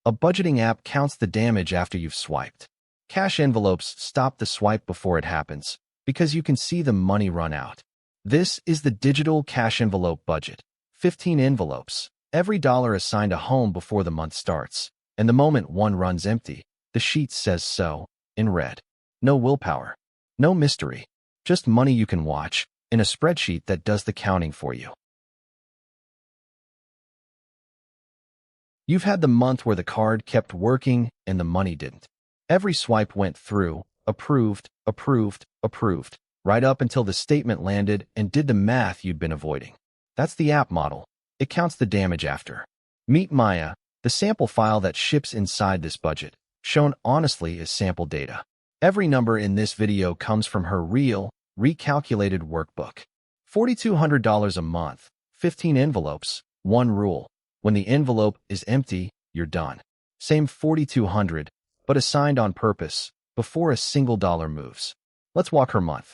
A budgeting app counts the damage after you've swiped. Cash envelopes stop the swipe before it happens, because you can see the money run out. This is the digital cash envelope budget. 15 envelopes. Every dollar assigned a home before the month starts. And the moment one runs empty, the sheet says so, in red. No willpower. No mystery. Just money you can watch, in a spreadsheet that does the counting for you. You've had the month where the card kept working and the money didn't. Every swipe went through, approved, approved, approved, right up until the statement landed and did the math you'd been avoiding. That's the app model. It counts the damage after. Meet Maya, the sample file that ships inside this budget, shown honestly as sample data. Every number in this video comes from her real, recalculated workbook. $4,200 a month, 15 envelopes, one rule. When the envelope is empty, you're done. Same $4,200, but assigned on purpose, before a single dollar moves. Let's walk her month.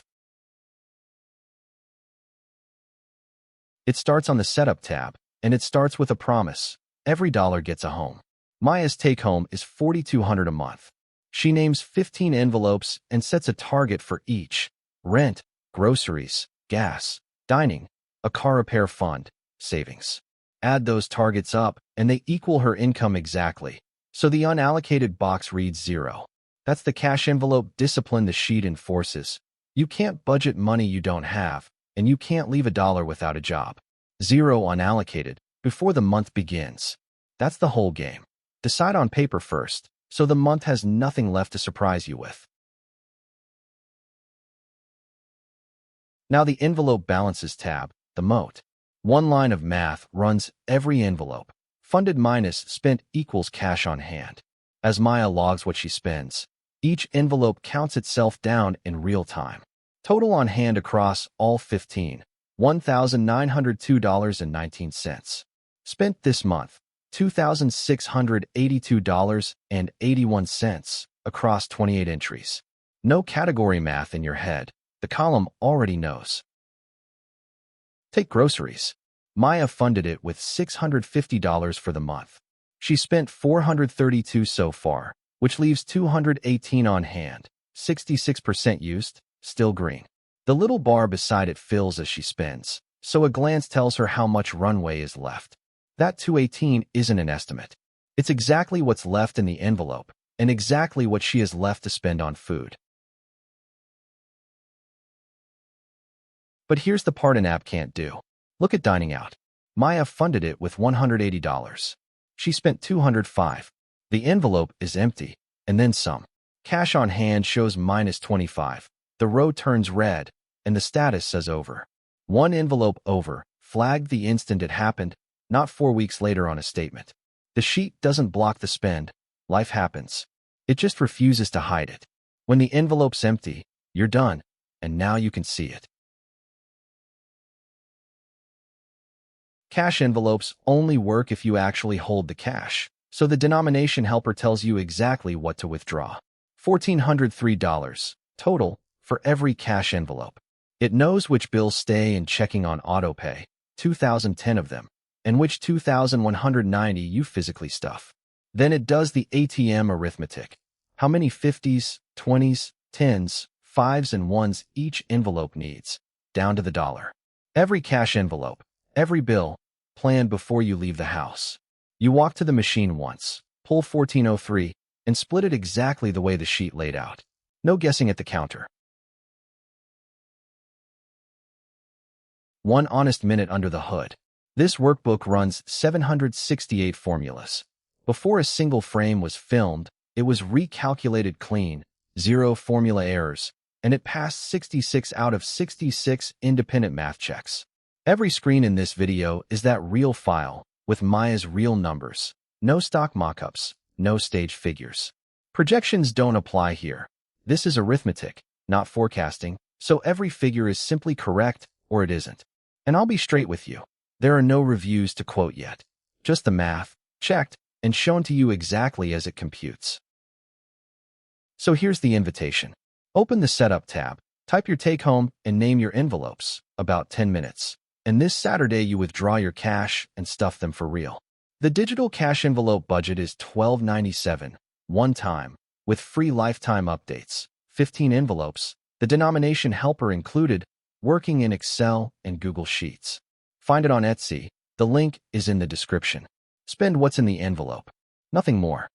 It starts on the Setup tab, and it starts with a promise. Every dollar gets a home. Maya's take-home is $4,200 a month. She names 15 envelopes and sets a target for each. Rent, groceries, gas, dining, a car repair fund, savings. Add those targets up, and they equal her income exactly. So the unallocated box reads 0. That's the cash envelope discipline the sheet enforces. You can't budget money you don't have, and you can't leave a dollar without a job. 0 unallocated, before the month begins. That's the whole game. Decide on paper first, so the month has nothing left to surprise you with. Now the Envelope Balances tab, the moat. One line of math runs every envelope. Funded minus spent equals cash on hand. As Maya logs what she spends, each envelope counts itself down in real time. Total on hand across all 15, $1,902.19. Spent this month, $2,682.81 across 28 entries. No category math in your head. The column already knows. Take groceries. Maya funded it with $650 for the month. She spent $432 so far, which leaves $218 on hand. 66% used, still green. The little bar beside it fills as she spends, so a glance tells her how much runway is left. That $218 isn't an estimate. It's exactly what's left in the envelope, and exactly what she has left to spend on food. But here's the part an app can't do. Look at dining out. Maya funded it with $180. She spent $205. The envelope is empty, and then some. Cash on hand shows minus $25. The row turns red, and the status says over. One envelope over, flagged the instant it happened, not 4 weeks later on a statement. The sheet doesn't block the spend. Life happens. It just refuses to hide it. When the envelope's empty, you're done, and now you can see it. Cash envelopes only work if you actually hold the cash, so the denomination helper tells you exactly what to withdraw. $1,403 total for every cash envelope. It knows which bills stay in checking on autopay, 2,010 of them, and which 2,190 you physically stuff. Then it does the ATM arithmetic. How many 50s, 20s, 10s, 5s, and 1s each envelope needs, down to the dollar. Every cash envelope, every bill, planned before you leave the house. You walk to the machine once, pull 1403, and split it exactly the way the sheet laid out. No guessing at the counter. 1 honest minute under the hood. This workbook runs 768 formulas. Before a single frame was filmed, it was recalculated clean, 0 formula errors, and it passed 66 out of 66 independent math checks. Every screen in this video is that real file, with Maya's real numbers. No stock mockups, no stage figures. Projections don't apply here. This is arithmetic, not forecasting, so every figure is simply correct or it isn't. And I'll be straight with you. There are no reviews to quote yet. Just the math, checked, and shown to you exactly as it computes. So here's the invitation. Open the Setup tab, type your take-home, and name your envelopes, about 10 minutes. And this Saturday you withdraw your cash and stuff them for real. The digital cash envelope budget is $12.97, one time, with free lifetime updates, 15 envelopes, the denomination helper included, working in Excel and Google Sheets. Find it on Etsy. The link is in the description. Spend what's in the envelope. Nothing more.